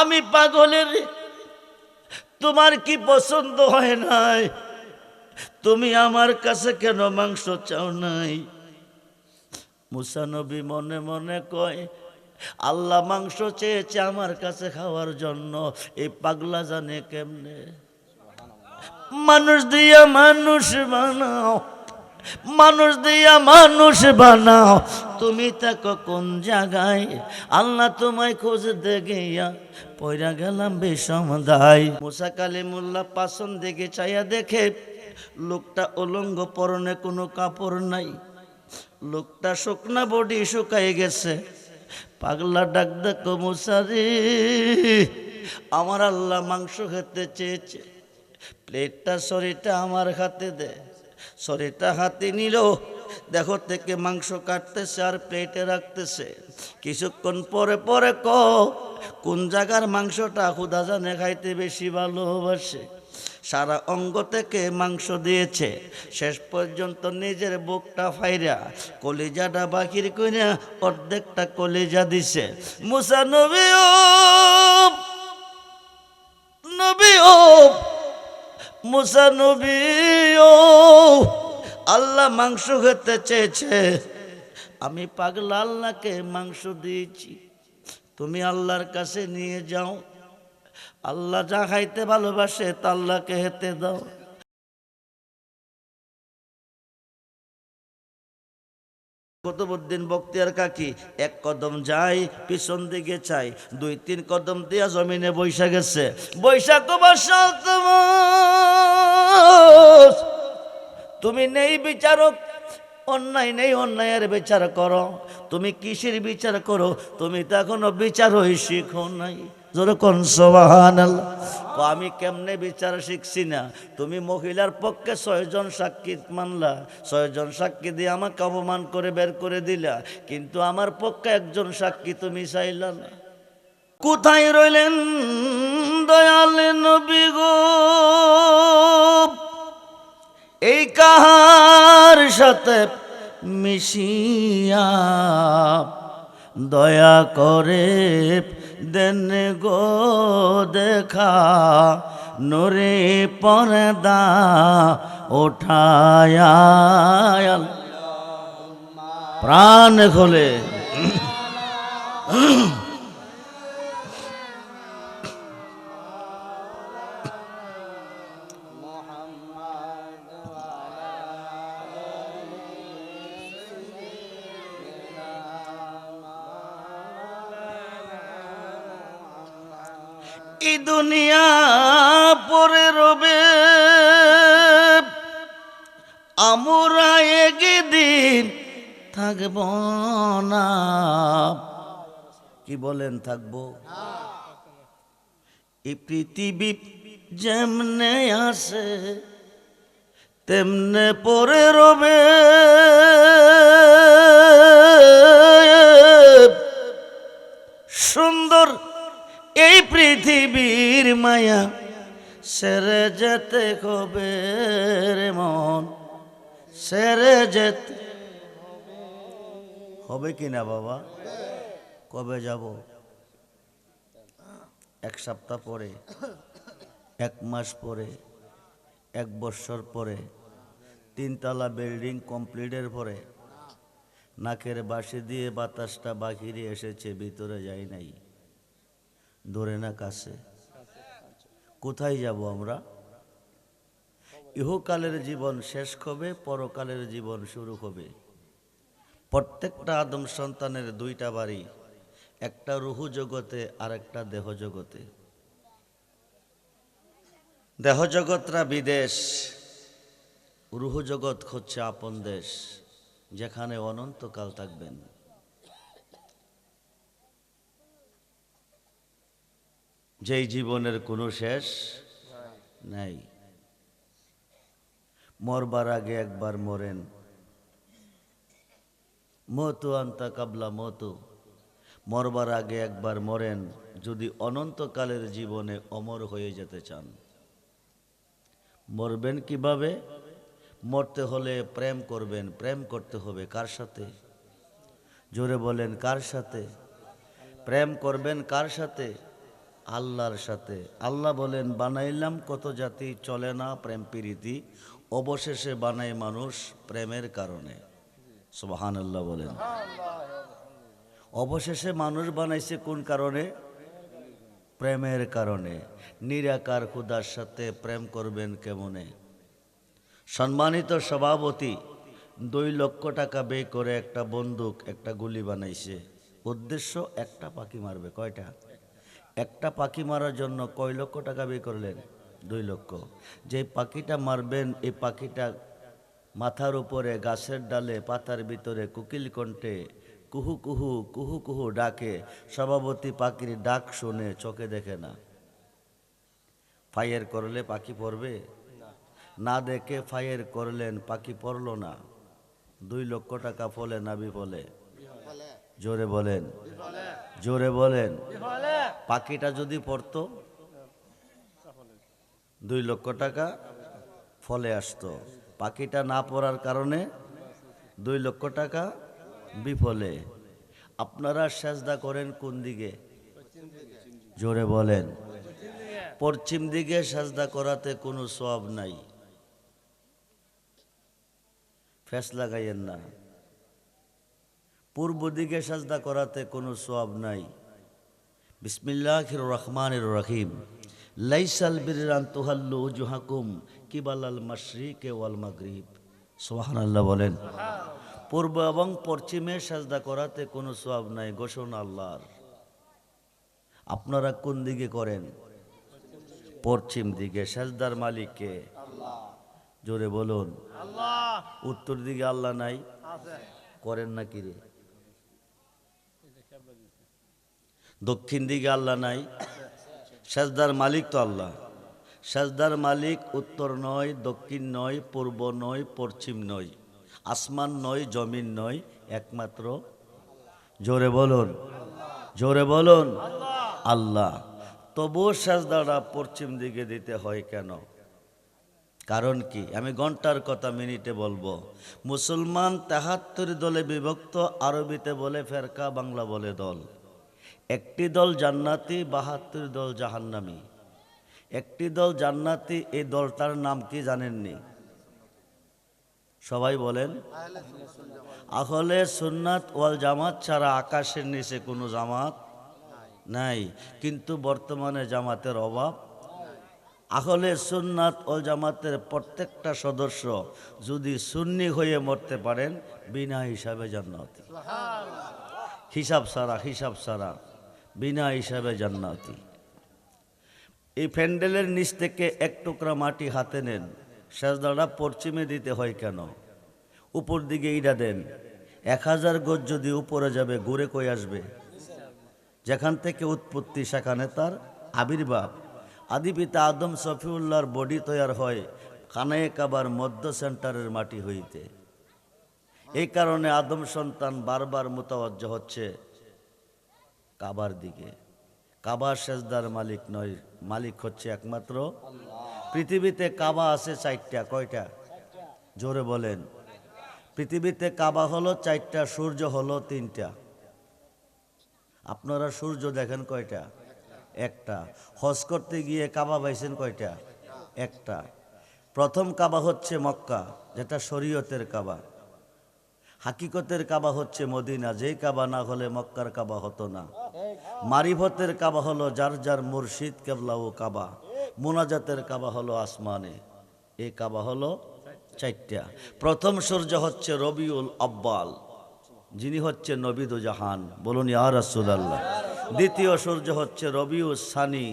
আমি পাগলের, তোমার কি পছন্দ হয় নাই? তুমি আমার কাছে কেন মাংস চাও নাই? মুসা নবী মনে মনে কয়, আল্লাহ মাংস চেয়েছে আমার কাছে খাওয়ার জন্য, এই পাগলা জানে কেমনে। মানুষ দিয়া মানুষ বানাও, মানুষ দিয়া মানুষ বানাও, তুমি থাকো কোন জায়গায়? আল্লাহ তোমায় খুঁজতে গিয়া পয়রা গেলাম বিষম দায়। মুসা কালিমুল্লাহ পাছন দিকে চাইয়া দেখে লোকটা উলঙ্গ, পরনে কোনো কাপড় নাই, লোকটা শুকনা বডি শুকাই গেছে। পাগলা ডাক দেখো, মুসা রে, আমার আল্লাহ মাংস খেতে চেয়েছে, প্লেটটা শরীরটা আমার হাতে দে। শরীরটা হাতে নিল, দেখো থেকে মাংস কাটতেছে আর প্লেটে রাখতেছে। কিছুক্ষণ পরে পরে কোন জায়গার মাংসটা খুদা জানে খাইতে বেশি ভালোবাসে। সারা অঙ্গ থেকে মাংস দিয়েছে, শেষ পর্যন্ত নিজের বুকটা ফাইরা কলিজাটা বাকির কইরা অর্ধেকটা কলিজা দিছে। মুসা নবী ও নবী ও মুসা নবী ও, আল্লাহ মাংস খেতে চেয়েছে, আমি পাগলা আল্লাহকে মাংস দিয়েছি, তুমি আল্লাহর কাছে নিয়ে যাও, আল্লাহ যা খাইতে ভালোবাসে তা আল্লাহকে খেতে দাও। কুতুবউদ্দিন বখতিয়ার কাকি এক কদম যাই, পিছন দিকে চাই, 2-3 কদম দিয়া জমিনে বৈশা গেছে। বৈশাখ তুমি নেই বিচারক, অন্যায় নেই, অন্যায়ের বিচার করো। তুমি কিসের বিচার করো? তুমি তো এখনো বিচারই শিখো নাই। জোরে কোন সুবহানাল্লাহ। আমি কেমনে বিচার শিখছি না? তুমি মহিলার পক্ষে 6 জন সাক্ষী মানলা, 6 জন সাক্ষী দিয়ে আমাকে অপমান করে বের করে দিলা, কিন্তু আমার পক্ষে একজন সাক্ষী তুমি চাইলা না। কোথায় রইলেন দয়াল নবী গো? এই কাহার সাথে মিশিয়া দয়া করে দেন গো দেখা, নূরে পর্দা ওঠায়া। প্রাণ খোলে এই দুনিয়া পরে রবে, আমরা একদিন থাকব না। কি বলেন থাকবো? এই পৃথিবী যেমনে আসে তেমনে পরে রবে, সুন্দর এই পৃথিবীর মায়া সেরে যেতে হবে রে মন, সেরে যেতে হবে কিনা বাবা? কবে যাব? 1 সপ্তাহ পরে, 1 মাস পরে, 1 বছর পরে, 3 তলা বিল্ডিং কমপ্লিটের পরে নাকের বাঁশি দিয়ে বাতাসটা বাহিরে এসেছে, ভিতরে যায় নাই। ধরে না কাছে? কোথায় যাব আমরা? ইহকালের জীবন শেষ হবে, পরকালের জীবন শুরু হবে। প্রত্যেকটা আদম সন্তানের 2টা বাড়ি, একটা রুহু জগতে আর একটা দেহ জগতে। দেহ জগৎরা বিদেশ, রুহু জগৎ হচ্ছে আপন দেশ, যেখানে অনন্তকাল থাকবেন। যেই জীবনের কোনো শেষ নাই। মরবার আগে একবার মরেন, মতো আন্তা কাবলা মতো, মরবার আগে একবার মরেন যদি অনন্তকালের জীবনে অমর হয়ে যেতে চান। মরবেন কিভাবে? মরতে হলে প্রেম করবেন। প্রেম করতে হবে কার সাথে? জোরে বলেন কার সাথে? প্রেম করবেন কার সাথে? আল্লাহর সাথে। আল্লাহ বলেন বানাইলাম কত জাতি চলে না প্রেম প্রীতি, অবশেষে বানায় মানুষ প্রেমের কারণে। সুবহানাল্লাহ বলেন। অবশেষে মানুষ বানাইছে কোন কারণে? প্রেমের কারণে। নিরাকার খোদার সাথে প্রেম করবেন কেমনে? সম্মানিত সভাপতি 2 লক্ষ টাকা ব্যয় করে একটা বন্দুক একটা গুলি বানাইছে, উদ্দেশ্য একটা পাখি মারবে। কয়টা? একটা পাখি মারার জন্য কয় লক্ষ টাকা ব্যয় করলেন? 2 লক্ষ। যে পাখিটা মারবেন এই পাখিটা মাথার উপরে গাছের ডালে পাতার ভিতরে কোকিল কণ্ঠে কুহু কুহু কুহু কুহু ডাকে। সভাপতি পাখির ডাক শুনে চোখে দেখে না, ফায়ার করলে পাখি পড়বে না, দেখে ফায়ার করলেন পাখি পড়ল না। 2 লক্ষ টাকা ফলে না বিফলে? জোরে বলেন, জোরে বলেন। পাখিটা যদি পড়তো 2 লক্ষ টাকা ফলে আসতো। পাখিটা না পড়ার কারণে 2 লক্ষ টাকা বিফলে। আপনারা সেজদা করেন কোন দিকে? জোরে বলেন। পশ্চিম দিকে সেজদা করাতে কোনো সওয়াব নাই, ফেস লাগাইয়েন না। পূর্ব দিকে সেজদা করাতে কোনো সওয়াব নাই। বিসমিল্লাহির রহমানির রহিম। লাইসাল বিররা আন তুহাল্লু উজুহাকুম কিবালাল মাশরিকি ওয়াল মাগরিব। সুবহানাল্লাহ বলেন। পূর্ব এবং পশ্চিমে সেজদা করাতে কোনো সওয়াব নাই, ঘোষণা আল্লাহর। আপনারা কোন দিকে করেন? পশ্চিম দিকে। সেজদার মালিক কে? জোরে বলুন। উত্তর দিকে আল্লাহ নাই? করেন না কি রে? দক্ষিণ দিকে আল্লাহ নাই? সেজদার মালিক তো আল্লাহ। সেজদার মালিক উত্তর নয়, দক্ষিণ নয়, পূর্ব নয়, পশ্চিম নয়, আসমান নয়, জমিন নয়, একমাত্র জোরে বলুন, জোরে বলুন আল্লাহ। তবুও সেজদাটা পশ্চিম দিকে দিতে হয় কেন? কারণ কি? আমি ঘন্টার কথা মিনিটে বলবো। মুসলমান 73 দলে বিভক্ত, আরবিতে বলে ফেরকা, বাংলা বলে দল। একটি দল জান্নাতি, 72 দল জাহান্নামী। একটি দল জান্নাতি, এই দলটার নাম কি জানেননি? সবাই বলেন। আহলে সুন্নাত ওয়াল জামাত ছাড়া আকাশের নিচে কোনো জামাত নাই, কিন্তু বর্তমানে জামাতের অভাব। আহলে সুন্নাত ওয়াল জামাতের প্রত্যেকটা সদস্য যদি সুন্নি হয়ে মরতে পারেন বিনা হিসাবে জান্নাতি। হিসাব সারা, হিসাব সারা, বিনা হিসাবে জান্নাতি। এই প্যান্ডেলের নিচ থেকে 1 টুকরা মাটি হাতে নেন, সেজদাটা পশ্চিমে দিতে হয় কেন? উপর দিকে ইডা দেন, 1000 গজ যদি উপরে যাবে ঘুরে কই আসবে? যেখান থেকে উৎপত্তি সেখানে তার আবির্ভাব। আদি পিতা আদম সফিউল্লাহর বডি তৈয়ার হয় খানায়ে কাবার মধ্য সেন্টারের মাটি হইতে। এই কারণে আদম সন্তান বারবার মুতাওয়াজ্জহ হচ্ছে কাবার দিকে। কাবা সেজদার মালিক নয়, মালিক হচ্ছে একমাত্র পৃথিবীতে। কাবা আছে 4টা, কয়টা? জোরে বলেন। পৃথিবীতে কাবা হলো 4টা, সূর্য হলো 3টা। আপনারা সূর্য দেখেন কয়টা? একটা। হজ করতে গিয়ে কাবা পাইছেন কয়টা? একটা। প্রথম কাবা হচ্ছে মক্কা, যেটা শরীয়তের কাবা। হাকিকতের কাবা হচ্ছে মদিনা, যেই কাবা না হলে মক্কার কাবা হতো না। মারিফতের কাবা হলো যার যার মুর্শিদ কেবলা ও কাবা। মুনাজাতের কাবা হলো আসমানে। এই কাবা হলো 4টা। প্রথম সূর্য হচ্ছে রবিউল আব্বাল, যিনি হচ্ছে নবীদ জাহান, বলুন ইয়া রাসূলুল্লাহ। দ্বিতীয় সূর্য হচ্ছে রবিউল সানি,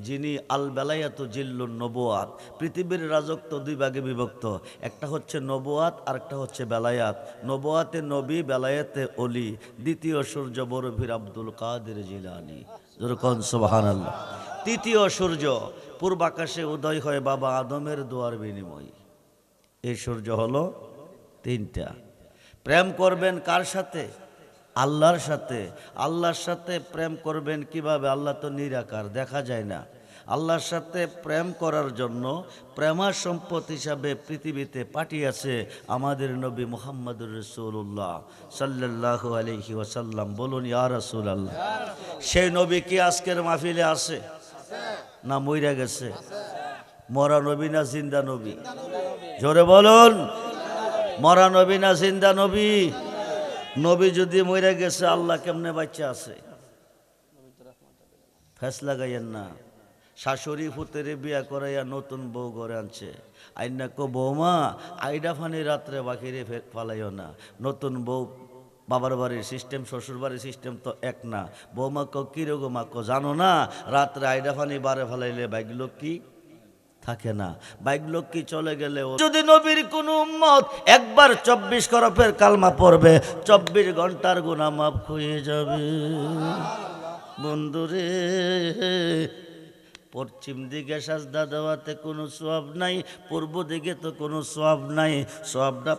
যিনি আল বেলায়াতু জিল্লুন নবুয়াত। পৃথিবীর রাজত্ব 2 ভাগে বিভক্ত, একটা হচ্ছে নবুয়াত আর একটা হচ্ছে বেলায়াত। নবুয়াতে নবী, বেলায়াতে অলি। দ্বিতীয় সূর্য বরফির আব্দুল কাদের জিলানী, যেরকম সুবহানাল্লাহ। তৃতীয় সূর্য পূর্বাকাশে উদয় হয় বাবা আদমের দোয়ার বিনিময়। এই সূর্য হলো 3টা। প্রেম করবেন কার সাথে? আল্লাহর সাথে। আল্লাহর সাথে প্রেম করবেন কিভাবে? আল্লাহ তো নিরাকার, দেখা যায় না। আল্লাহর সাথে প্রেম করার জন্য প্রেমা সম্পদ হিসাবে পৃথিবীতে পাঠিয়েছে আমাদের নবী মুহাম্মদুর রাসূলুল্লাহ সাল্লাল্লাহু আলাইহি ওয়াসাল্লাম, বলুন ইয়া রাসূলুল্লাহ। সেই নবী কি আজকের মাহফিলে আছে? না মইরা গেছে? মরা নবী না জিন্দা নবী? জোরে বলুন, মরা নবী না জিন্দা নবী? নবী যদি মইরা গেছে, আল্লাহ কেমনে বাচ্চা আছে? ফেস লাগাইয়েন না। শাশুড়ি ফুতেরে বিয়া করাইয়া নতুন বউ ঘরে আনছে, আইনা কো বৌমা আইডা ফানি রাত্রে বাকিরে ফালাইও না। নতুন বউ বাবার বাড়ির সিস্টেম, শ্বশুর বাড়ির সিস্টেম তো এক না। বৌমা কো কিরকম কো জানো না, রাত্রে আইডা ফানি বারে ফালাইলে বাইক লক্ষ্মী থাকে না, বাইক লক্ষ্মী চলে গেলে। যদি নবীর কোন উম্মত একবার 24 করফের কালমা পড়বে, 24 ঘন্টার গুনাহ মাফ হয়ে যাবে। বন্ধুরে, পশ্চিম দিকে সাজদা দেওয়াতে কোনো সওয়াব নাই, পূর্ব দিকে তো কোনো সওয়াব নাই। সওয়াবটা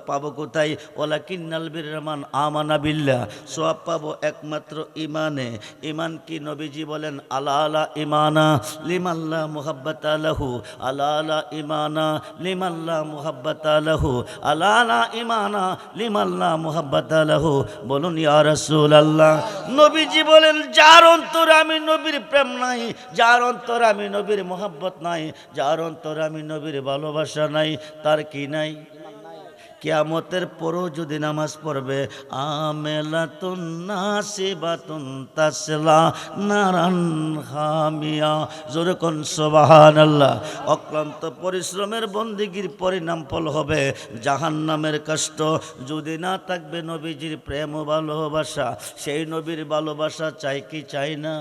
পাবো কোথায়? ওয়ালাকিন্নাল বিররা মান আমানা বিল্লাহ। সওয়াব পাবো একমাত্র ইমানে। ইমান কি? নবীজি বলেন আলা আলা ইমানা লিমাল্লা মুহাব্বাতা লাহু, আলা আলা ইমানা লিমাল্লা মুহাব্বাতা লাহু, আলা আলা ইমানা লিমাল্লা মুহাব্বাতা লাহু। বলুন ইয়া রাসূলুল্লাহ। নবীজি বলেন যার অন্তরে আমি নবীর প্রেম নাই, যার অন্তরে আমি নবীর মোহাব্বত নাই, যার অন্তরে আমি নবীর ভালোবাসা নাই, তার কি নাই? কিয়ামতের পরও যদি নামাজ পড়বে, আমেলাতুন নাসিবাতুন তাসলা নারান হামিয়া। জোরে কোন সুবহানাল্লাহ। অক্লান্ত পরিশ্রমের বন্দেগীর পরিণাম ফল হবে জাহান্নামের কষ্ট। যদি না থাকবে নবীজির প্রেম ও ভালোবাসা, সেই নবীর ভালোবাসা চাই কি চাই না?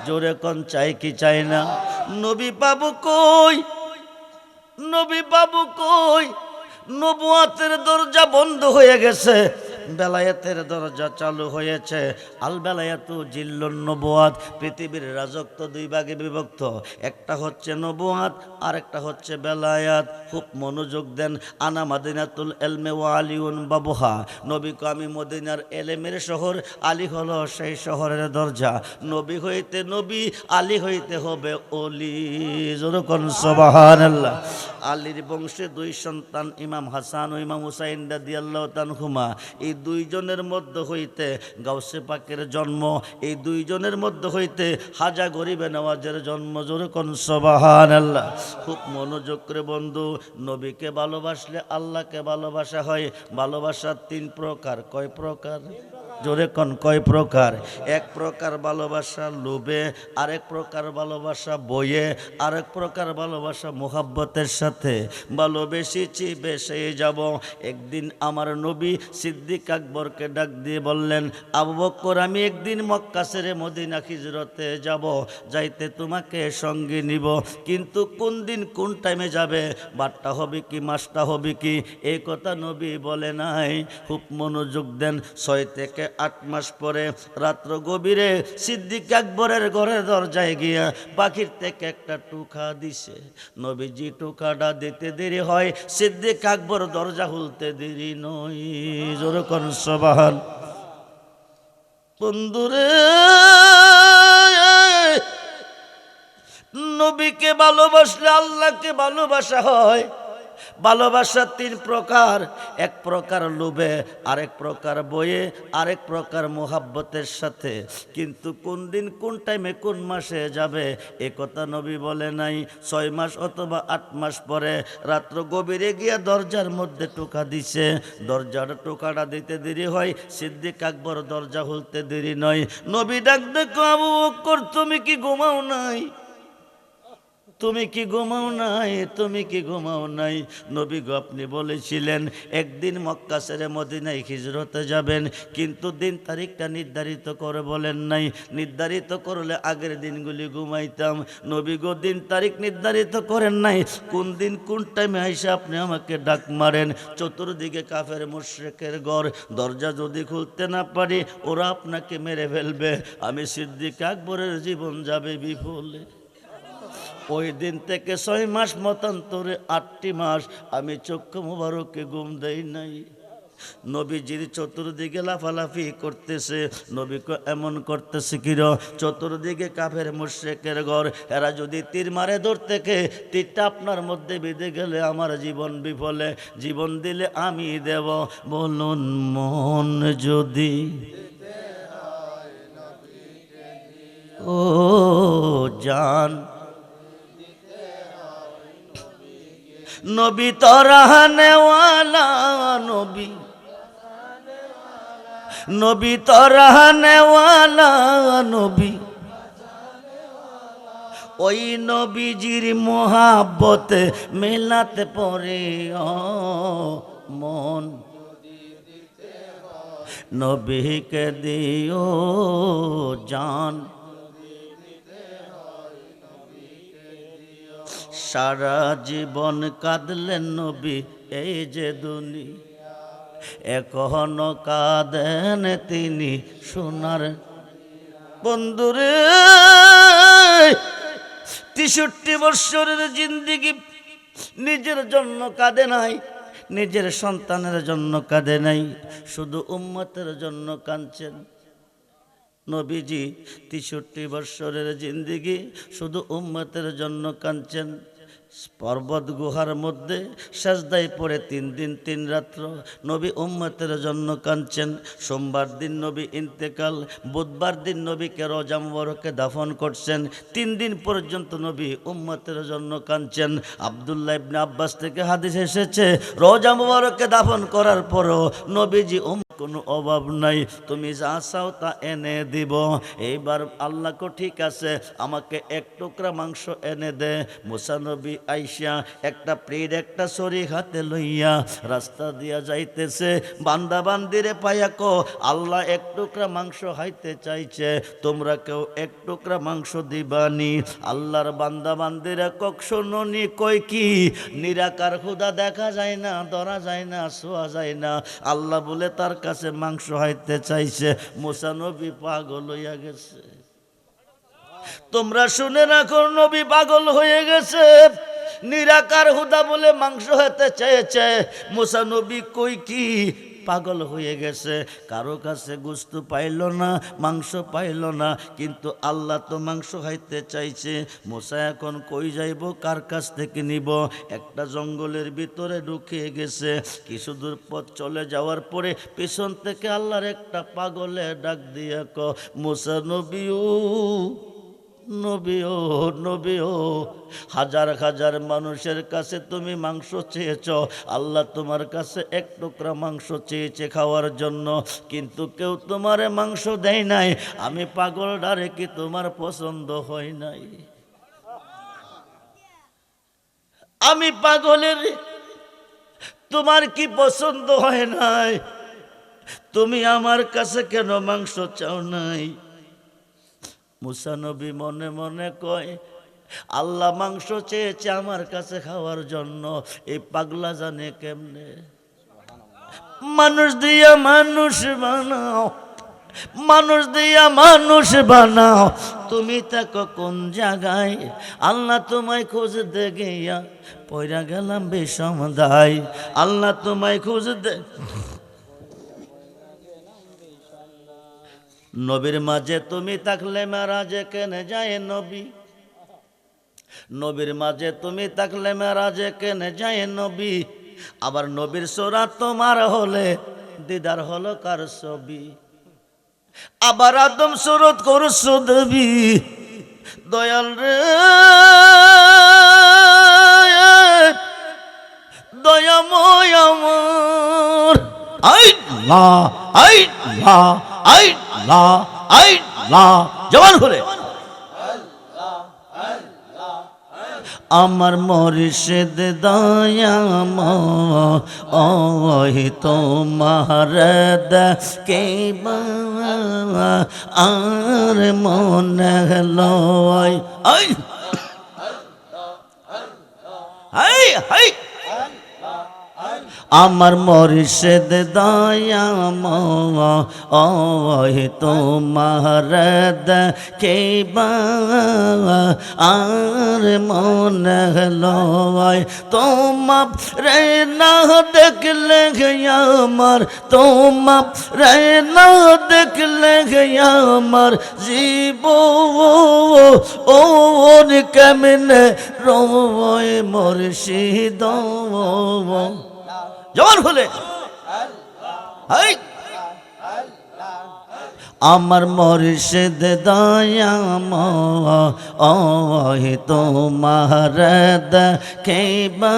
জোরে কোন চাই কি চাই না? নবী পাবো কই? নবী পাবো কই? নবুয়াতের দরজা বন্ধ হয়ে গেছে, বেলায়েতের দরজা চালু হয়েছে। আল বেলায়াতু জিল্লুন নবুয়াত। পৃথিবীর রাজত্ব দুই ভাগে বিভক্ত, একটা হচ্ছে নবুয়াত আর একটা হচ্ছে বেলায়াত। খুব মনোযোগ দেন। আনা মাদিনাতুল ইলমি ওয়া আলিউন বাবুহা। নবী কো আমি মদিনার এলেমের শহর, আলী হলো সেই শহরের দরজা। নবী হইতে নবী, আলী হইতে হবে ওলি। যখন সুবহানাল্লাহ। আলীর বংশে দুই সন্তান, ইমাম হাসান ও ইমাম হুসাইন রাদিয়াল্লাহু তাআলা। এই দুইজনের মধ্যে হইতে গাউসে পাকের জন্ম, এই দুইজনের মধ্যে হইতে হাজা গরিবে নওয়াজের জন্ম। জোরে কোন সুবহানাল্লাহ। খুব মনোযোগ করে বন্ধু, নবীকে ভালোবাসলে আল্লাহকে ভালোবাসা হয়। ভালোবাসার 3 প্রকার। কয় প্রকার? জোরে কোন কয় প্রকার? এক প্রকার ভালোবাসা লোভে, আরেক প্রকার ভালোবাসা বইয়ে, আরেক প্রকার ভালোবাসা মোহাব্বতের সাথে। ভালোবেসেছি বেসে যাব। একদিন আমার নবী সিদ্দিক আকবরকে ডাক দিয়ে বললেন, আবু বকর আমি একদিন মক্কা ছেড়ে মদিনা হিজরতে যাব, যাইতে তোমাকে সঙ্গে নিব, কিন্তু কোন দিন কোন টাইমে যাবে, বারটা হবে কি মাসটা হবে কি, এই কথা নবী বলে নাই। খুব মনোযোগ দেন। 6 থেকে 8 মাস পরে রাত্র গভীরে সিদ্দিক আকবরের ঘরের দরজায় গিয়া পাখির থেকে একটা টুকা দিছে। নবীজি টুকাটা দিতে দেরি হয়, সিদ্দিক আকবর দরজা খুলতে দেরি নয়। জোরে কোন সুবহান। বন্ধুরে, নবীকে ভালোবাসলে আল্লাহকে ভালোবাসা হয়। ভালোবাসা 3 প্রকার। এক প্রকার লোভে, আরেক প্রকার বইয়ে, আরেক প্রকার মোহাব্বতের সাথে। কিন্তু কোন দিন কোন টাইমে কোন মাসে যাবে এ কথা নবী বলে নাই। 6 মাস অথবা 8 মাস পরে রাত্র গভীরে গিয়া দরজার মধ্যে টোকা দিছে। দরজার টোকাটা দিতে দেরি হয়, সিদ্দিক আকবর দরজা খুলতে দেরি নয়। নবী ডাক দেখো, আবু বকর তুমি কি ঘুমাও নাই? তুমি কি ঘুমাও নাই? তুমি কি ঘুমাও নাই? নবী গো আপনি বলেছিলেন একদিন মক্কা ছেড়ে মদিনায় হিজরতে যাবেন, কিন্তু দিন তারিখটা নির্ধারিত করে বলেন নাই। নির্ধারিত করলে আগের দিনগুলি ঘুমাইতাম। নবী গো দিন তারিখ নির্ধারিত করেন নাই, কোন দিন কোন টাইমে আইসা আপনি আমাকে ডাক মারেন। চতুর্দিকে কাফের মুশরিকের ঘর, দরজা যদি খুলতে না পারি ওরা আপনাকে মেরে ফেলবে। আমি সিদ্দিক আকবরের জীবন যাবে বিফলে। ওই দিন থেকে 6 মাস মতান্তরে 8টি মাস আমি চক্ষু মুবারকে ঘুম দেই নাই। নবীজির চতুর্দিকে লাফালাফি করতেছে। নবীকে এমন করতেছে কিরো, চতুর্দিকে কাফের মুশরিকের ঘর, এরা যদি তীর মারে দূর থেকে, তীরটা আপনার মধ্যে বিঁধে গেলে আমার জীবন বিফলে। জীবন দিলে আমি দেব। বলুন মন যদি ও জান নবী তরাহনেওয়ালা নবী, নবী তরাহনেওয়ালা নবী, ওই নবীজির মোহাব্বতে মেলাতে পড়ে মন, নবীকে দিও জান। সারা জীবন কাঁদলেন নবী এই যে দুনিয়া, এখনো কাঁদেন তিনি সোনার। বন্ধুরে 63 বৎসরের জিন্দিগি নিজের জন্য কাঁদে নাই, নিজের সন্তানের জন্য কাঁদে নাই, শুধু উম্মতের জন্য কাঁদছেন। নবীজি 63 বৎসরের জিন্দিগি শুধু উম্মতের জন্য কাঁদছেন। পর্বত গুহার মধ্যে সাজদায় পড়ে 3 দিন 3 রাত্র নবী উম্মতের জন্য কাঁদছেন। সোমবার দিন নবী ইন্তেকাল, বুধবার দিন নবীকে রওজা মুবারকে দাফন করছেন। 3 দিন পর্যন্ত নবী উম্মতের জন্য কাঁদছেন। আব্দুল্লাহ ইবনে আব্বাস থেকে হাদিস এসেছে, রওজা মুবারকে দাফন করার পরও নবীজি কোনো অভাব নাই, তুমি যা চাও তা এনে দিব। এইবার আল্লাহকে ঠিক আছে আমাকে 1 টুকরা মাংস এনে দে। মুসা নবী আইসা একটা প্লেট একটা ছড়ি হাতে লইয়া রাস্তা দিয়া যাইতেছে। বান্দা বান্দিরে পাইয়া কো আল্লাহ 1 টুকরা মাংস খাইতে চাইছে, তোমরা কেউ 1 টুকরা মাংস দিবানি? আল্লাহর বান্দা বান্দিরা কক শুনুনি, কই কি নিরাকার খোদা দেখা যায় না, ধরা যায় না, ছোঁয়া যায় না। আল্লাহ বলে তার কাছে মাংস হাইতে চাইছে। মুসা নবী পাগল হইয়া গেছে। তোমরা শুনে রাখো, নবী পাগল হয়ে গেছে। নিরাকার হুদা বলে মাংস হতে চেয়েছে। মুসা নবী কই কি পাগল হয়ে গেছে। কারো কাছে গোশত পাইল না, মাংস পাইল না, কিন্তু আল্লাহ তো মাংস খাইতে চাইছে। মুসা এখন কই যাইব, কার কাছ থেকে নিব? একটা জঙ্গলের ভিতরে ঢুকে গেছে। কিছু দূর পথ চলে যাওয়ার পরে পেছন থেকে আল্লাহর একটা পাগলে ডাক দিয়া ক, মুসা নবীও নবীও নবীও, হাজার হাজার মানুষের কাছে তুমি মাংস চেয়েছ, আল্লাহ তোমার কাছে 1 টুকরা মাংস চেয়েছে খাওয়ার জন্য, কিন্তু কেউ তোমারে মাংস দেয় নাই। আমি পাগল ডারে কি তোমার পছন্দ হয় নাই? আমি পাগলের তোমার কি পছন্দ হয় নাই? তুমি আমার কাছে কেন মাংস চাও নাই? মুসা নবী মনে মনে কয়, আল্লাহ মাংস চেয়েছে আমার কাছে খাওয়ার জন্য, এই পাগলা জানে কেমনে। মানুষ দিয়া মানুষ বানাও, মানুষ দিয়া মানুষ বানাও, তুমি থাকো কোন জায়গায়? আল্লাহ তোমায় খোঁজ দে গিয়া পয়রা গেলাম বিষম দায়। আল্লাহ তোমায় খোঁজ দে। নবীর মাঝে তুমি থাকলে মেরাজে কেনে যায় নবী, নবীর মাঝে তুমি থাকলে মেরাজে কেনে যায় নবী। আবার নবীর সুরাত তোমার হলে দিদার হলো কার ছবি? আবার আদম সুরত করছো দেবী, দয়াল রে দয়াময় আমার। আল্লাহ আল্লাহ আল্লাহ আল্লাহ, জবান খুলে আমার মুর্শিদ দয়াময় তোমার দেখে আর মনে লয়। আমার মুর্শিদ দয়াময় তোমার দেখে আর মনে লয়। তোমার রে না দেখলে আমার, তোমার রে না দেখলে আমার জীব ওর কেমনে রয় মুর্শিদ। জবান খুলে আমার মুর্শিদ দয়াময় তোমার দেখিবা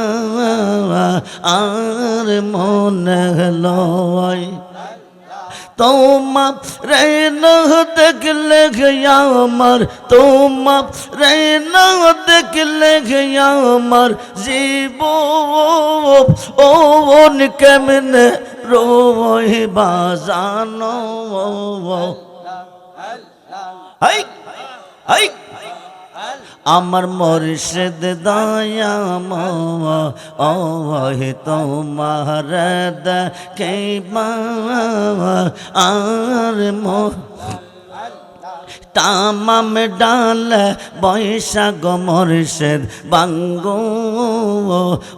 আর মনে লয় তোমার রে না দেখলে আমার তোমার রে না দেখলে আমার জীব ওন কেমনে রোয় বাজানো হাই হাই আমার মুর্শিদ দয়াময় তোমার দেখিবা আর তামাম ডাল বৈশাখ মুর্শিদ বাঙ্গো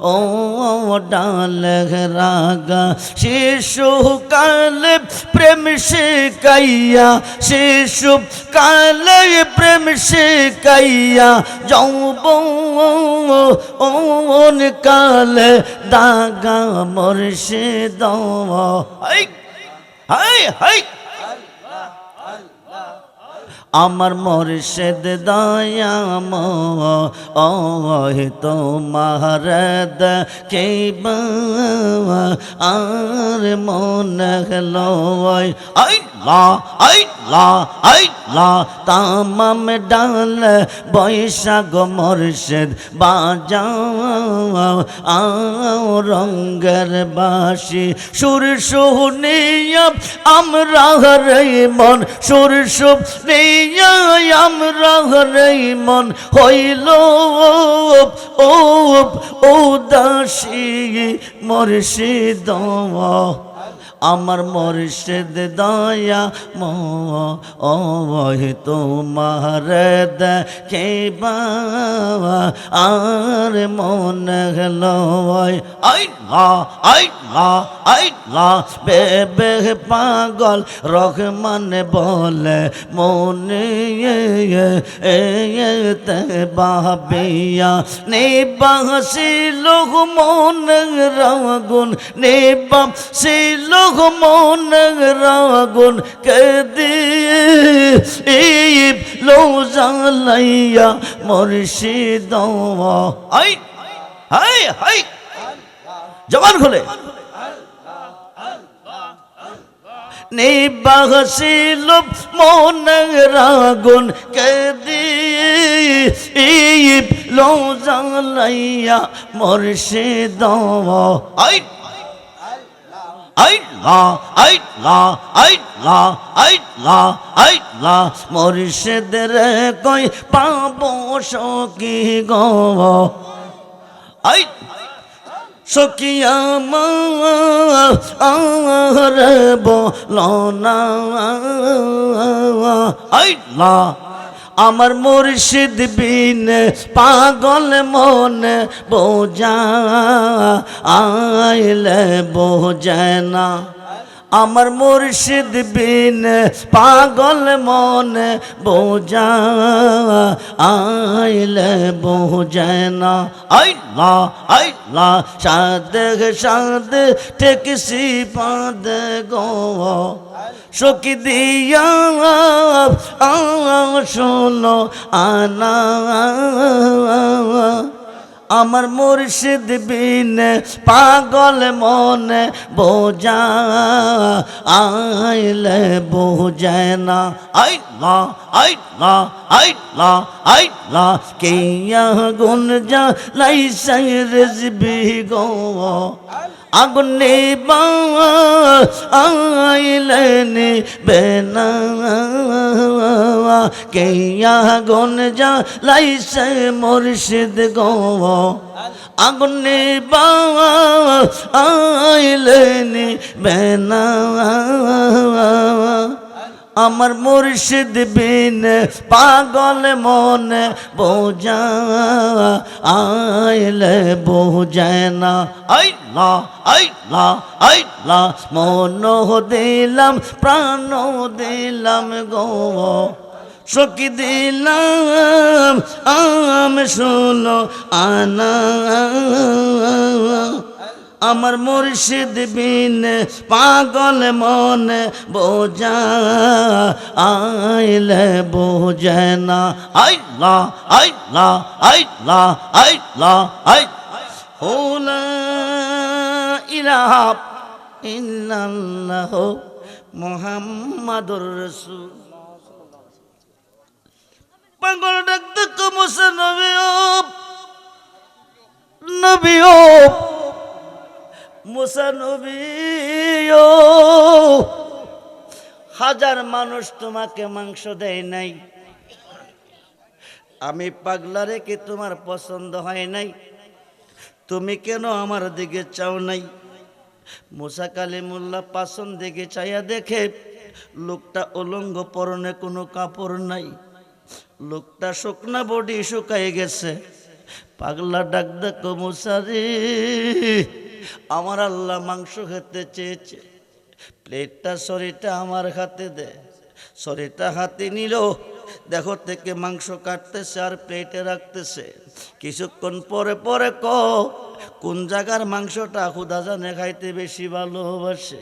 ও ডাল রাগা শিশু কালে প্রেম শিখাইয়া শিশু কালে প্রেম শিখাইয়া যৌবন কালে দাগা মুর্শিদ হাই হাই হাই আমার মুর্শিদ দয়াময় তোমার দেখিবা আর মনে লয় আল্লাহ আল্লাহ আল্লাহ তামাম ডাল বৈশাখ মুর্শিদ বাজাও রঙ্গের বাসি সুর শুনিয়া আমরা রে মন সুর শুনিয়া আমরা রে মন হইল উদাসী মুর্শিদ আমার মুর্শিদ দয়াময় তোমার দেখিবা আর মনে লয় আল্লাহ আল্লাহ আল্লাহ বেবে পাগল রহমান বলে মনে তে বাবিয়া নিবাসিল মনে রাগুন নিবাসিল মন রাগুন কেদি লো জালাইয়া মুর্শিদ হাই হাই হাই জবান খুলে নিবাসিল মন রাগুন কেদি লো জালাইয়া মুর্শিদ হাই আল্লাহ আল্লাহ আল্লাহ আল্লাহ আল্লাহ মুর্শিদের কই পাবো সখী গো আই সখী আমার বলো না আল্লাহ আমার মুর্শিদ বিন পাগল মন বোঝা আইলে বোঝে না আমার মুর্শিদ বিন পাগল মন বোঝা আইলে বোঝে না আল্লাহ আল্লাহ সাদ সাদ ঠেকসি পাদ গো সখী দিয়া শোনো আনা আমার মুর্শিদ বিন পাগল মন বোঝা আইলে বোঝে না আল্লাহ আল্লাহ আল্লাহ আল্লাহ কিয়া গুন যা লাইসাই রিজবি গো আগুন নিবা আইলেনি বেনা কে আগুন যা লাইসে মুর্শিদ গো আগুন নিবা আইলেনি বেনা আমার মুর্শিদ বিন পাগল মন বোঝা আইলে বোঝে না আল্লাহ আল্লাহ আল্লাহ মন দিলাম প্রাণ দিলাম গো সখী দিলাম আম শোনো আনা আমার মুর্শিদ বিন পাগল মন বোঝা আইলে বোঝে না আল্লাহ আল্লাহ আল্লাহ আল্লাহ লা ইলাহা ইল্লাল্লাহ মুহাম্মাদুর রাসূল পাগল ডাকতে কমছে নবীও মুসা নবীও হাজার মানুষ তোমাকে মাংস দেয় নাই, আমি পাগলারে কি তোমার পছন্দ হয় নাই? তুমি কেন আমার দিকে চাও নাই? মুসা কালিমুল্লাহ পাছন দিকে চাইয়া দেখে লোকটা উলঙ্গ, পরনে কোনো কাপড় নাই, লোকটা শুকনা বডি শুকাই গেছে। পাগলা ডাক দেখো মুসা রে, আমার আল্লাহ মাংস খেতে চেয়েছে, প্লেটটা শরীরটা আমার হাতে দে। শরীরটা হাতে নিল, দেখো থেকে মাংস কাটতেছে আর প্লেটে রাখতেছে। কিছুক্ষণ পরে পরে কোন জায়গার মাংসটা খুদা জানে খাইতে বেশি ভালোবাসে।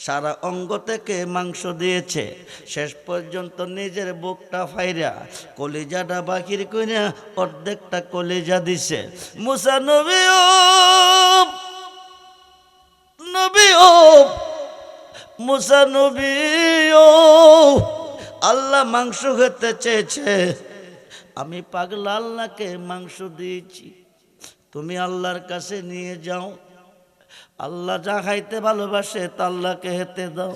সারা অঙ্গ থেকে মাংস দিয়েছে, শেষ পর্যন্ত নিজের বুকটা ফাইরা কলিজাটা বাকির কইরা অর্ধেকটা কলিজা দিছে। মুসা নবীও মুসা নবীও আল্লাহ মাংস খেতে চেয়েছে, আমি পাগলা আল্লাহকে মাংস দিয়েছি, তুমি আল্লাহর কাছে নিয়ে যাও। আল্লাহ যা খাইতে ভালোবাসে তা আল্লাহকে হেতে দাও।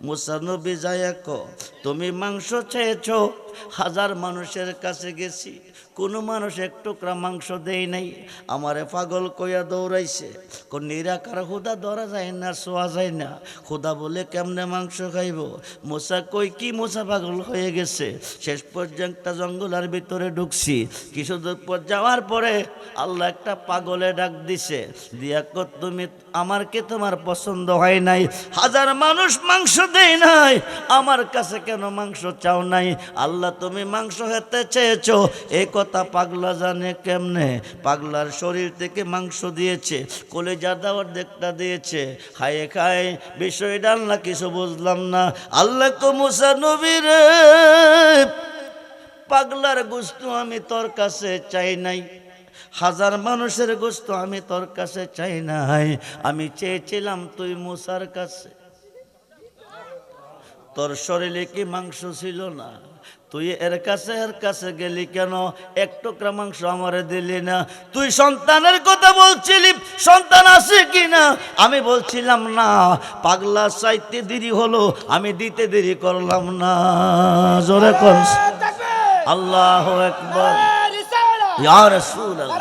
মুসা নবী যায় তুমি মাংস চেয়েছ, হাজার মানুষের কাছে গেছি, কোনো মানুষ এক টুকরা মাংস দেই নাই। আমারে পাগল কইয়া দৌড়াইছে, কোন নিরাকার খুদা ধরা যায় না, শোয়া যায় না, খুদা বলে কেমনে মাংস খাইব? মুসা কই কি মুসা পাগল হয়ে গেছে। শেষ পর্যন্ত একটা জঙ্গলের ভিতরে ঢুকছি, কিছু দূর পর যাওয়ার পরে আল্লাহ একটা পাগলে ডাক দিছে, দিয়া তুমি আমার কি তোমার পছন্দ হয় নাই? হাজার মানুষ মাংস দেয় নাই, আমার কাছে কেন মাংস চাও নাই? আল্লাহ তুমি মাংস খেতে চেয়েছ, এই কথা পাগলা জানে কেমনে? পাগলার শরীর থেকে মাংস দিয়েছে, কলেজা দেওয়ার দেখটা দিয়েছে, খায়ে খায় বিষয়টা আল্লাহ কিছু বুঝলাম না। আল্লাহ কো মুসা নবী রে, পাগলার গোশত আমি তোর কাছে চাই নাই, হাজার মানুষের গোশত আমি তোর কাছে চাই নাই, আমি চেয়েছিলাম তুই মুসার কাছে। তোর শরীরে কি মাংস ছিল না? তুই এর কাছে গেলি কেন? এক টুকরা মাংস আমারে দিলি না। তুই সন্তানের কথা বলছিলি, সন্তান আছে কি না? আমি বলছিলাম না। পাগলা চাইতে দেরি হলো, আমি দিতে দেরি করলাম না। জোরে কোন আল্লাহু আকবার। ইয়া রাসূলুল্লাহ,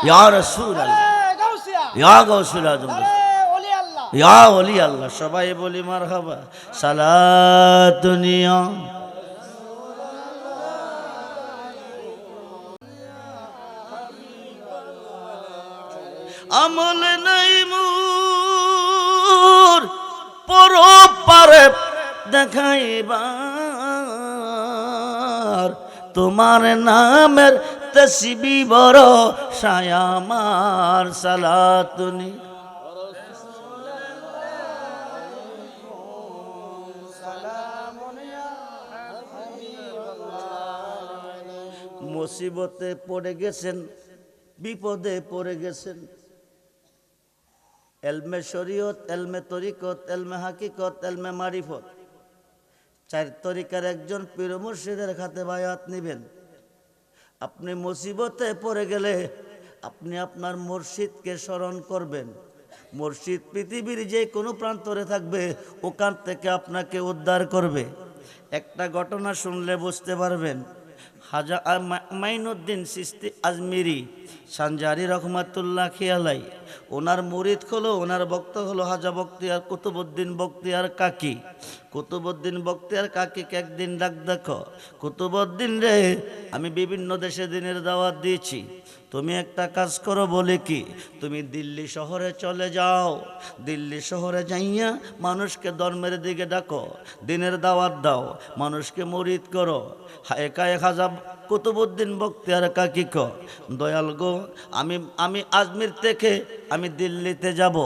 ইয়া রাসূলুল্লাহ, ইয়া গাউসুল আজম, ইয়া ওলি আল্লাহ। সবাই বলি মারহাবা। সালাতুনিয়া আমল নাই মোর পরপারে দেখাইবার, তোমার নামের তসবিহ বড় সায়ামার। সালাতুনি মুসিবতে পড়ে গেছেন, বিপদে পড়ে গেছেন, এলমে শরীয়ত, এলমে তরিকত, এলমে হাকিকত, এলমে মারিফত, চার তরিকার একজন পীর মুর্শিদের হাতে বায়াত নিবেন। আপনি মুসিবতে পড়ে গেলে আপনি আপনার মুর্শিদকে স্মরণ করবেন। মুর্শিদ পৃথিবীর যে কোনো প্রান্তরে থাকবে, ওখান থেকে আপনাকে উদ্ধার করবে। একটা ঘটনা শুনলে বুঝতে পারবেন। হাজা মাইনুদ্দিন চিশতি আজমিরি সানজারি রহমাতুল্লাহ খিয়ালাই, ওনার মুরিদ হলো, ওনার ভক্ত হলো হাজা বক্তিয়ার কুতুবউদ্দিন বক্তিয়ার কাকি। কুতুবউদ্দিন বক্তিয়ার কাকিকে একদিন ডাক দেখো, কুতুবউদ্দিন রে, আমি বিভিন্ন দেশে দিনের দাওয়াত দিয়েছি, তুমি একটা কাজ করো। বলে কি? তুমি দিল্লি শহরে চলে যাও, দিল্লি শহরে যাইয়া মানুষকে ধর্মের দিকে ডাকো, দিনের দাওয়াত দাও, মানুষকে মুরিদ করো। একা এক হাজার কুতুবউদ্দিন বখতিয়ার কাকি ক দয়াল গো, আমি আমি আজমির থেকে আমি দিল্লিতে যাব।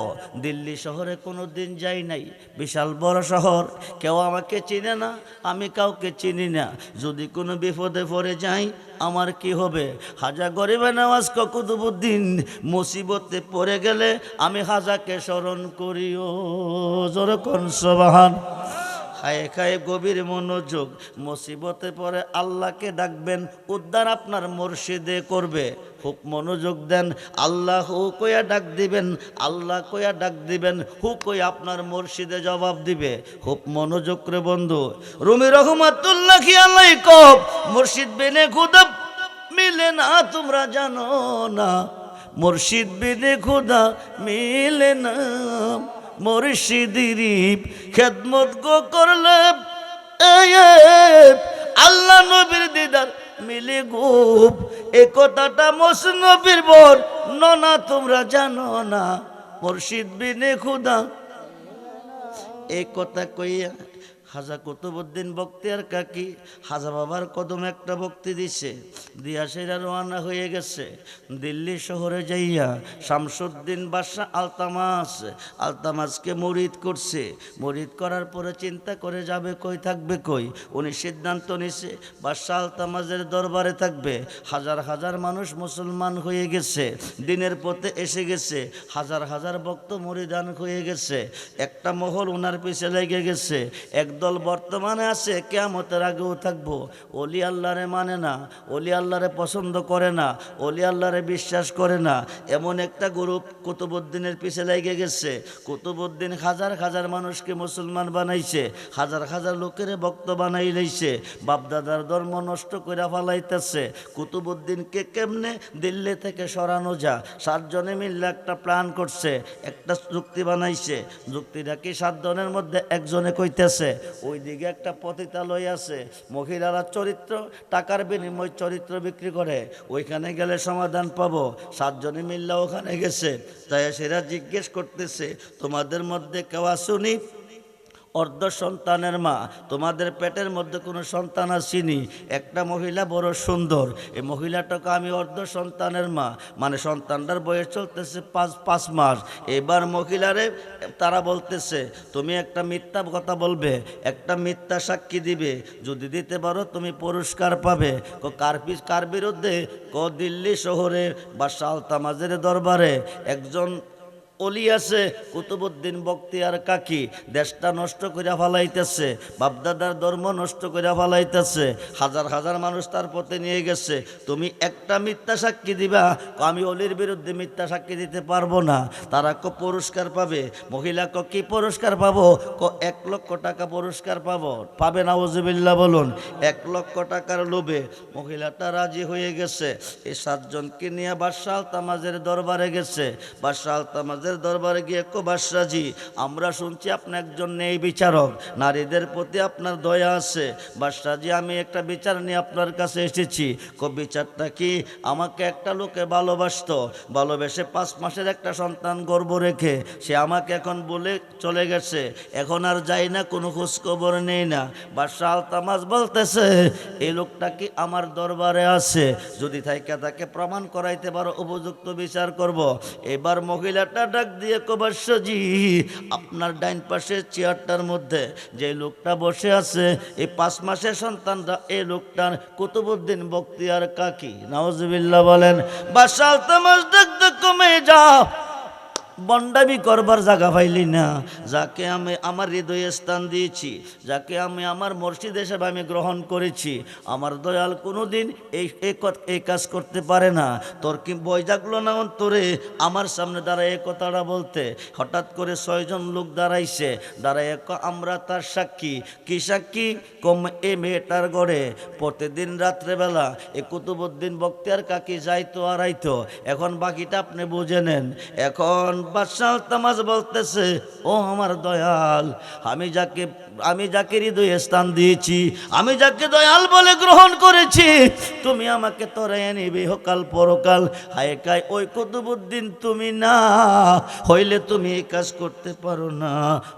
দিল্লি শহরে কোনো দিন যাই নাই, বিশাল বড় শহর, কেউ আমাকে চিনে না, আমি কাউকে চিনি না। যদি কোনো বিপদে পড়ে যাই আমার কি হবে? হাজা গরিবে নওয়াজ কুতুবউদ্দিন মুসিবতে পড়ে গেলে আমি হাজাকে স্মরণ করিও। জোরে কোন সুবহান। খায়ে খায়ে গভীর মনোযোগ, মুসিবতে পড়ে আল্লাহকে ডাকবেন, উদ্ধার আপনার মুর্শিদে করবে। খুব মনোযোগ দেন, আল্লাহ হু কইয়া ডাক দিবেন, আল্লাহ কইয়া ডাক দিবেন, হু কইয়া আপনার মুর্শিদে জবাব দিবে। খুব মনোযোগ রে বন্ধু। রুমি রহমাতুল্লাহি আলাইহি কব মুর্শিদ বিনে খুদা মিলে না, তোমরা জানো না মুর্শিদ বিনে খুদা মিলে না। মুর্শিদির খেদমত গো করলে আল্লাহ নবীর দিদার মিলে গুপ। এ কথাটা মসনবীর বর ননা তোমরা জানো না, মুর্শিদ বিনে খুদা। এই কথা কইয়া হাজা কুতুবউদ্দিন বখতিয়ার কাকি হাজা বাবার কদম একটা ভক্তি দিছে, দিয়া সেরা রওনা হয়ে গেছে দিল্লি শহরে যাইয়া। শামসুদ্দিন বাদশাহ আলতামাসকে মুরিদ করছে। মুরিদ করার পরে চিন্তা করে যাবে কই, থাকবে কই। উনি সিদ্ধান্ত নিছে বাদশাহ আলতামাসের দরবারে থাকবে। হাজার হাজার মানুষ মুসলমান হয়ে গেছে, দিনের পথে এসে গেছে, হাজার হাজার ভক্ত মুরিদান হয়ে গেছে। একটা মহল ওনার পিছে লেগে গেছে। একদল বর্তমানে আছে, কিয়ামতের আগেও থাকবো। ওলি আল্লাহরে মানে না, ওলি আল্লাহরে পছন্দ করে না, ওলি আল্লাহরে বিশ্বাস করে না, এমন একটা গ্রুপ কুতুবউদ্দিনের পিছে লেগে গেছে। কুতুবউদ্দিন হাজার হাজার মানুষকে মুসলমান বানাইছে, হাজার হাজার লোকের ভক্ত বানাই লইছে, বাপদাদার ধর্ম নষ্ট করে ফালাইতেছে। কুতুবউদ্দিনকে কেমনে দিল্লি থেকে সরানো যা, 7 জনে মিললে একটা প্ল্যান করছে, একটা যুক্তি বানাইছে। যুক্তিটা কি 7 জনের মধ্যে একজনে কইতেছে ওইদিকে একটা পতিতালয় আছে, মহিলারা চরিত্র টাকার বিনিময় চরিত্র বিক্রি করে, ওইখানে গেলে সমাধান পাবো। 7 জনে মিললে ওখানে গেছে। তাই সেরা জিজ্ঞেস করতেছে তোমাদের মধ্যে কেউ আসুনি অর্ধ সন্তানের মা, তোমাদের পেটের মধ্যে কোনো সন্তান আসেনি? একটা মহিলা বড় সুন্দর, এই মহিলাটাকে আমি অর্ধ সন্তানের মা, মানে সন্তানটার বয়স চলতেছে 5 মাস। এবার মহিলারে তারা বলতেছে তুমি একটা মিথ্যা কথা বলবে, একটা মিথ্যা সাক্ষী দিবে, যদি দিতে পারো তুমি পুরস্কার পাবে। কার বিরুদ্ধে? দিল্লি শহরে বাদশাহ আলতামাজের দরবারে একজন অলি আছে কুতুবউদ্দিন বখতিয়ার কাকি, দেশটা নষ্ট করে ফালাইতেছে, বাপদাদার ধর্ম নষ্ট করে ফালাইতেছে, হাজার হাজার মানুষ তার পথে নিয়ে গেছে। তুমি একটা মিথ্যা সাক্ষী দিবা? আমি অলির বিরুদ্ধে মিথ্যা সাক্ষী দিতে পারবো না। তারা পুরস্কার পাবে। মহিলা কি পুরস্কার পাবো? 1 লক্ষ টাকা পুরস্কার পাবে। নাউজুবিল্লাহ বলুন। 1 লক্ষ টাকার লোভে মহিলাটা রাজি হয়ে গেছে। এই 7 জনকে নিয়ে বাদশাহ আলতামাজের দরবারে গেছে। বাদশাহ আলতামাজের দরবারে গিয়ে বাদশাহজি, আমরা শুনছি আপনি একজন ন্যায় বিচারক, নারীদের প্রতি আপনার দয়া আছে। বাদশাহজি, আমি একটা বিচার নিয়ে আপনার কাছে এসেছি। বিচারটা কি? আমাকে একটা লোকে ভালোবেসে 5 মাসের একটা সন্তান গর্ভ রেখে সে আমাকে এখন বলে চলে গেছে, এখন আর যাই না, কোনো খোঁজ খবর নেই না। বাদশাহ আলতামাজ বলতেছে এই লোকটা কি আমার দরবারে আছে? যদি তাকে প্রমাণ করাইতে পারো উপযুক্ত বিচার করব। এবার মহিলাটা ডাক দিয়ে বাদশাহজি, আপনার ডাইন পাশের চেয়ারটার মধ্যে যে লোকটা বসে আছে এই 5 মাসের সন্তানটা, এই লোকটার কুতুবউদ্দিন বখতিয়ার কাকি। নাউজুবিল্লাহ বলেন। বাদশাহ আলতামাজ ডাক কমে যাও, বন্ডামি করবার জায়গা পাইলি না। যাকে আমি আমার হৃদয়ে স্থান দিয়েছি, যাকে আমি আমার মুর্শিদ হিসেবে আমি গ্রহণ করেছি, আমার দয়াল কোনোদিন এই কাজ করতে পারে না। তোর কি বই জাগলো না অন্তরে আমার সামনে দাঁড়ায় এই কথাটা বলতে? হঠাৎ করে 6 জন লোক দাঁড়াইছে, দাঁড়ায় আমরা তার সাক্ষী। কি সাক্ষী? এই মেয়েটার গড়ে প্রতিদিন রাত্রেবেলা এই কুতুবউদ্দিন বখতিয়ার কাকি যাইতো আর আইতো। এখন বাকিটা আপনি বুঝে নেন। এখন বাদশাহ তামাজ বলতেছে, ও আমার দয়াল, আমি যাকে হৃদয়ে স্থান দিয়েছি, আমি যাকে দয়াল বলে গ্রহণ করেছি, তুমি আমাকে তরাইয়া নিবে ইহকাল পরকাল। হায় কায় ওই কুতুবউদ্দিন তুমি না হইলে তুমি এই কাজ করতে পারো না,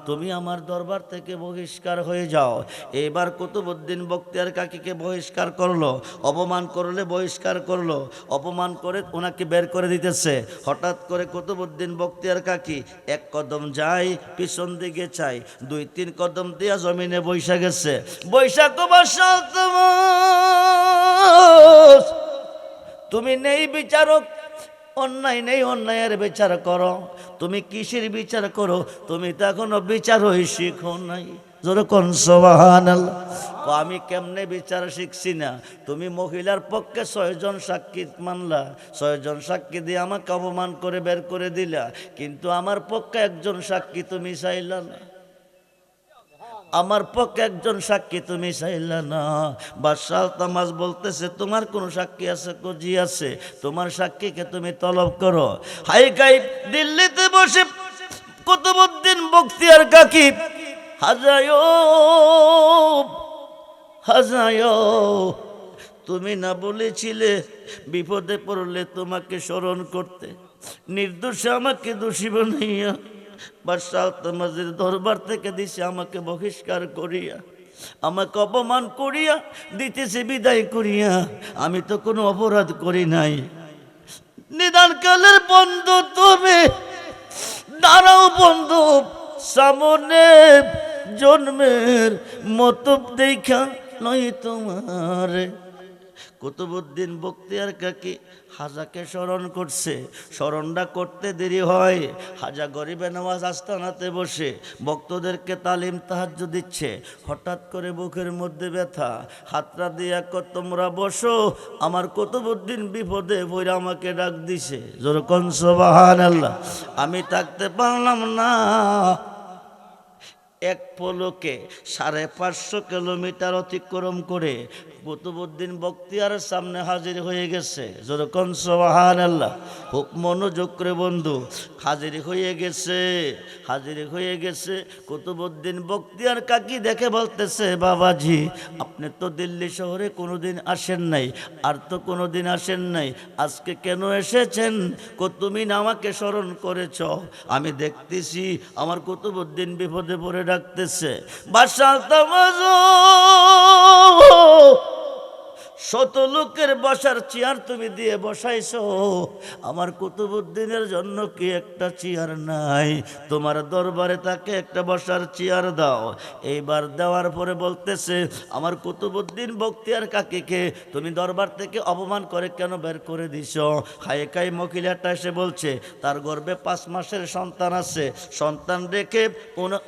তুমি আমার দরবার থেকে বহিষ্কার হয়ে যাও। এবার কুতুবউদ্দিন বখতিয়ার কাকীকে বহিষ্কার করলো, অপমান করলে বহিষ্কার করলো, অপমান করে ওনাকে বের করে দিতেছে। হঠাৎ করে কুতুবউদ্দিন বখতিয়ার কাকী এক কদম যায়, পিছন দিকে চাই, 2-3 কদম দিয়া জমিনে বৈশা গেছে। বৈশাখ বাদশাহ তামাজ, তুমি নেই বিচারক, অন্যায় নেই, অন্যায়ের বিচার করো। তুমি কিসের বিচার করো? তুমি তো এখনো বিচারই শিখো নাই। জোরে কোন সুবহানাল্লাহ। আমি কেমনে বিচার শিখছি না? তুমি মহিলার পক্ষে 6 জন সাক্ষী মানলা, 6 জন সাক্ষী দিয়ে আমাকে অপমান করে বের করে দিলা, কিন্তু আমার পক্ষে একজন সাক্ষী তুমি চাইলা না, আমার পক্ষে একজন সাক্ষী তুমি চাইলা না। বাদশাহ তামাজ বলতেছে, তোমার কোন সাক্ষী আছে? জি আছে, তোমার সাক্ষীকে তুমি তলব করো। হাই গাই দিল্লিতে বসে কুতুবউদ্দিন বখতিয়ার কাকী হাজায়ো, তুমি না বলেছিলে বিপদে পড়লে তোমাকে স্মরণ করতে, নির্দোষে আমাকে দোষী বানাইয়া বাদশাহ তামাজের দরবার থেকে দিছে আমাকে বহিষ্কার করিয়া, আমাকে অপমান করিয়া দিতেছে বিদায় করিয়া। আমি তো কোনো অপরাধ করি নাই। নিদানকালের বন্ধু তুমি, দাঁড়াও বন্ধু, সামনে জন্মের মতো দেখা নয় তোমার। কুতুবউদ্দিন বখতিয়ার কাকী হাজাকে স্মরণ করছে, স্মরণটা করতে দেরি হয়। হাজা গরিবে নওয়াজ আস্তানাতে বসে ভক্তদেরকে তালিম তাহাজ্জুদ দিচ্ছে। হঠাৎ করে বুকের মধ্যে ব্যথা, হাতটা দিয়ে তোমরা বসো, আমার কুতুবউদ্দিন বিপদে পড়ে আমাকে ডাক দিছে। জোরে কোন সুবহানাল্লাহ। আমি থাকতে পারলাম না, এক পলকে 550 কিলোমিটার অতিক্রম করে কুতুবউদ্দিন বখতিয়ারের সামনে হাজির হয়ে গেছে। যেরকম সুবহানাল্লাহ। খুব মনোযোগ করে বন্ধু, হাজির হয়ে গেছে। কুতুবউদ্দিন বখতিয়ার কাকী দেখে বলতেছে, বাবাজি আপনি তো দিল্লি শহরে কোনোদিন আসেন নাই, আর তো কোনোদিন আসেন নাই, আজকে কেন এসেছেন? তুমি না আমাকে স্মরণ করেছ, আমি দেখতেছি আমার কুতুবউদ্দিন বিপদে পড়ে ডাকতেছে। বাদশাহ তামাজ, 100 লোকের বসার চেয়ার তুমি দিয়ে বসাইছো, আমার কুতুবউদ্দিনের জন্য কি একটা চেয়ার নাই? তোমার দরবারে তাকে একটা বসার চেয়ার দাও। এইবার দেওয়ার পরে বলতেছে, আমার কুতুবউদ্দিন বখতিয়ার কাকীকে তুমি দরবার থেকে অপমান করে কেন বের করে দিছো? হায় কাই মহিলাটা এসে বলছে তার গর্ভে 5 মাসের সন্তান আছে, সন্তান রেখে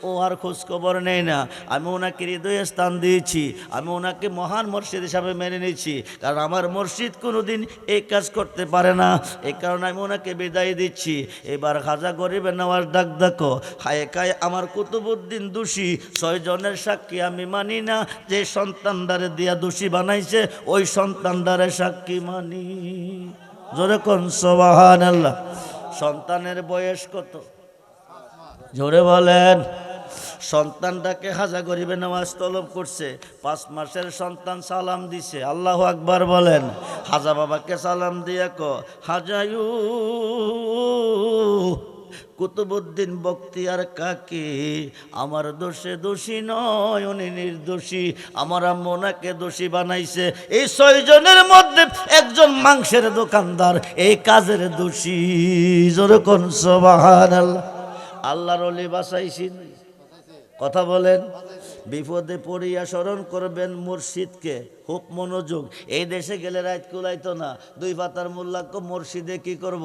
ও আর খোঁজখবর নেয় না। আমি ওনাকে হৃদয়ে স্থান দিয়েছি, আমি ওনাকে মহান মুর্শিদ হিসাবে মেনে নিয়েছি, কারণ আমার মুর্শিদ কোনোদিন এই কাজ করতে পারে না, এই কারণে আমি ওনাকে বিদায় দিচ্ছি। এবার খাজা গরিবে নওয়াজ ডাক দেখো, হায় কায় আমার কুতুবউদ্দিন দোষী, 6 জনের সাক্ষী আমি মানি না, যে সন্তানদারে দিয়া দোষী বানাইছে ওই সন্তানদারে সাক্ষী মানি। জোরে কোন সুবহানাল্লাহ। সন্তানের বয়স কত? জোরে বলেন। সন্তানটাকে হাজা গরিবে নামাজ তলব করছে, 5 মাসের সন্তান সালাম দিছে। আল্লাহু আকবার বলেন। হাজা বাবাকে সালাম দিয়ে হাজায়ু, কুতুবউদ্দিন বখতিয়ার কাকী আমার দোষে দোষী নয়, উনি নির্দোষী, আমার আম্মু ওনাকে দোষী বানাইছে। এই 6 জনের মধ্যে একজন মাংসের দোকানদার এই কাজের দোষী। জোরে কোন সুবহানাল্লাহ। আল্লাহর ওলি বাঁচাইছি, কথা বলেন। বিপদে পড়িয়া স্মরণ করবেন মুর্শিদকে। খুব মনোযোগ। এই দেশে গেলে রাত কুলাইতো না, 2 পাতার মোল্লা মুর্শিদে কি করব,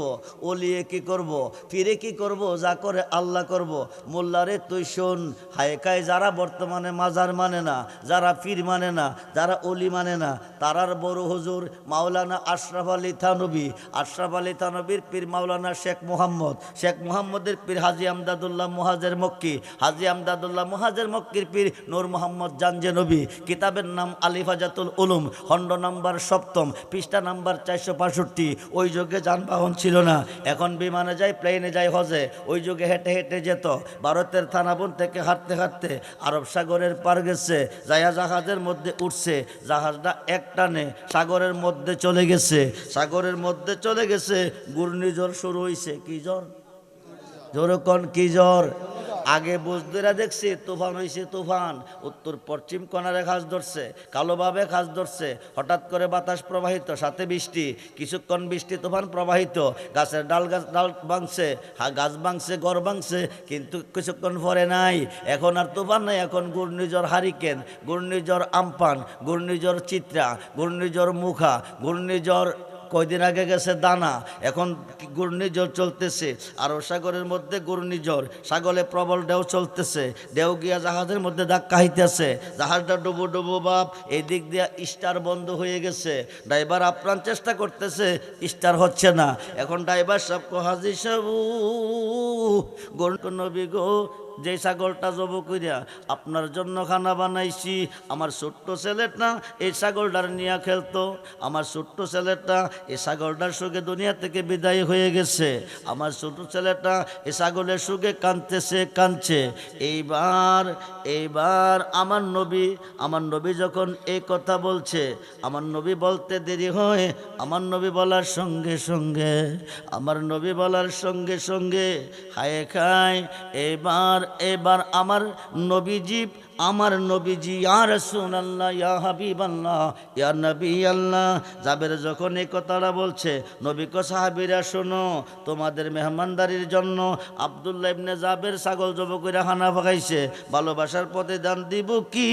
ওলিয়ে কি করব, পীরে কি করব, যা করে আল্লাহ করব। মোল্লারে তুই শোন, হায়কায় যারা বর্তমানে মাজার মানে না, যারা পীর মানে না, যারা ওলি মানে না, তারার বড় হুজুর মাওলানা আশরাফ আলী থানবী, আশরাফ আলী থানবীর পীর মাওলানা শেখ মুহাম্মদ, শেখ মুহাম্মদের পীর হাজি আমদাদুল্লাহ মুহাজের মক্কি, হাজি আমদাদুল্লাহ মুহাজের মক্কির পীর নূর মোহাম্মদ জানজে নবী, কিতাবের নাম আলিফাজাতুল উলুম, খণ্ড নাম্বার 7, পৃষ্ঠা নাম্বার 465। ওই যুগে যানবাহন ছিল না, এখন বিমানে যায়, প্লেনে যায় হজে। ওই যুগে হেঁটে হেঁটে যেত, ভারতের থানাবন থেকে হাঁটতে হাঁটতে আরব সাগরের পার গেছে, যায়া জাহাজের মধ্যে উঠছে, জাহাজটা এক টানে সাগরের মধ্যে চলে গেছে। সাগরের মধ্যে চলে গেছে, ঘূর্ণিঝড় শুরু হয়েছে। কি ঝড়? জোরকন কি ঝড়? আগে বুঝদুরা দেখছি তুফান হয়েছে, তুফান উত্তর পশ্চিম কোণারে খাস ধরছে, কালোভাবে খাস ধরছে, হঠাৎ করে বাতাস প্রবাহিত, সাথে বৃষ্টি, কিছুক্ষণ বৃষ্টি, তুফান প্রবাহিত, গাছের ডাল ভাঙছে, গাছ ভাঙছে, ঘর ভাঙছে, কিন্তু কিছুক্ষণ পরে নাই। এখন আর তুফান নাই, এখন ঘূর্ণিঝড় হারিকেন, ঘূর্ণিঝড় আমপান, ঘূর্ণিঝড় চিত্রা, ঘূর্ণিঝড় মুখা, ঘূর্ণিঝড় কয়দিন আগে গেছে দানা, এখন ঘূর্ণিঝড় চলতেছে। আরব সাগরের মধ্যে ঘূর্ণিঝড়, সাগরে প্রবল ঢেউ চলতেছে, ঢেউ গিয়া জাহাজের মধ্যে ধাক্কা খাইতেছে, জাহাজটা ডুবো ডুবো বাপ। এই দিক দিয়ে স্টার বন্ধ হয়ে গেছে, ড্রাইভার আপ্রাণ চেষ্টা করতেছে, স্টার হচ্ছে না। এখন ড্রাইভার সাহেব হাজি সাহেব, নবী গো, যে ছাগলটা জব করিয়া আপনার জন্য খানা বানাইছি, আমার ছোট্ট ছেলেটা এই ছাগলটার নিয়ে খেলতো, আমার ছোট্ট ছেলেটা এই ছাগলটার সুখে দুনিয়া থেকে বিদায় হয়ে গেছে, আমার ছোট ছেলেটা এই ছাগলের সুখে কাঁদছে। এইবার আমার নবী যখন এই কথা বলছে, আমার নবী বলতে দেরি হয়, আমার নবী বলার সঙ্গে সঙ্গে হায় খায়। এবার আমার নবীজি ইয়া রাসূলুল্লাহ, ইয়া হাবিবাল্লাহ, ইয়া নবী আল্লাহ, জাবের যখন এই কথাটা বলছে, নবী কো সাহাবীরা শোনো, তোমাদের মেহমানদারির জন্য আব্দুল্লাহ ইবনে জাবের ছাগল জব করে খানা পাকাইছে, ভালোবাসার প্রতিদান দিব কি?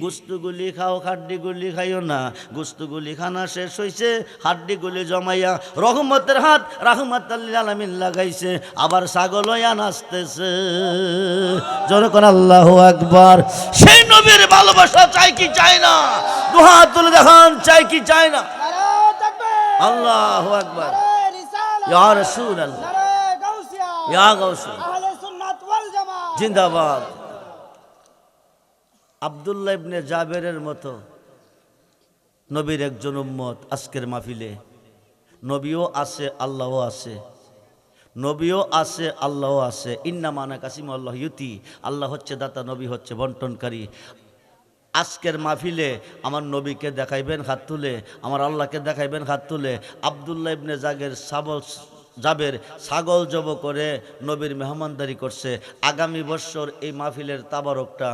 গুস্তগুলি খাও, হাড্ডিগুলি খাইও না। গুস্তগুলি খানা শেষ হইছে, হাড্ডিগুলি জমাইয়া রহমতের হাত রাহমাতাল লিল আলামিন লাগাইছে, আবার ছাগল হইয়া নাচতেছে। জোরে করে আল্লাহু আকবার। সেই নবীর ভালোবাসা চাই কি চাই না? দুহাত তুলে দেখান, চাই কি চাই না? আল্লাহু আকবার। ইয়া রাসূলুল্লাহ, ইয়া গাউসিয়া, জিন্দাবাদ। আব্দুল্লাহ ইবনে জাবেরের মতো নবীর একজন উম্মত আজকের মাহফিলে। নবীও আছে, আল্লাহও আছে, নবীও আছে, আল্লাহও আছে। ইন্না মানা কাসিম আল্লাহ ইউতি, আল্লাহ হচ্ছে দাতা, নবী হচ্ছে বন্টনকারী। আজকের মাহফিলে আমার নবীকে দেখাইবেন হাত তুলে, আমার আল্লাহকে দেখাইবেন হাত তুলে। আব্দুল্লাহ ইবনে জাবের ছাগল জব করে নবীর মেহমানদারি করছে। আগামী বছর এই মাহফিলের তাবারকটা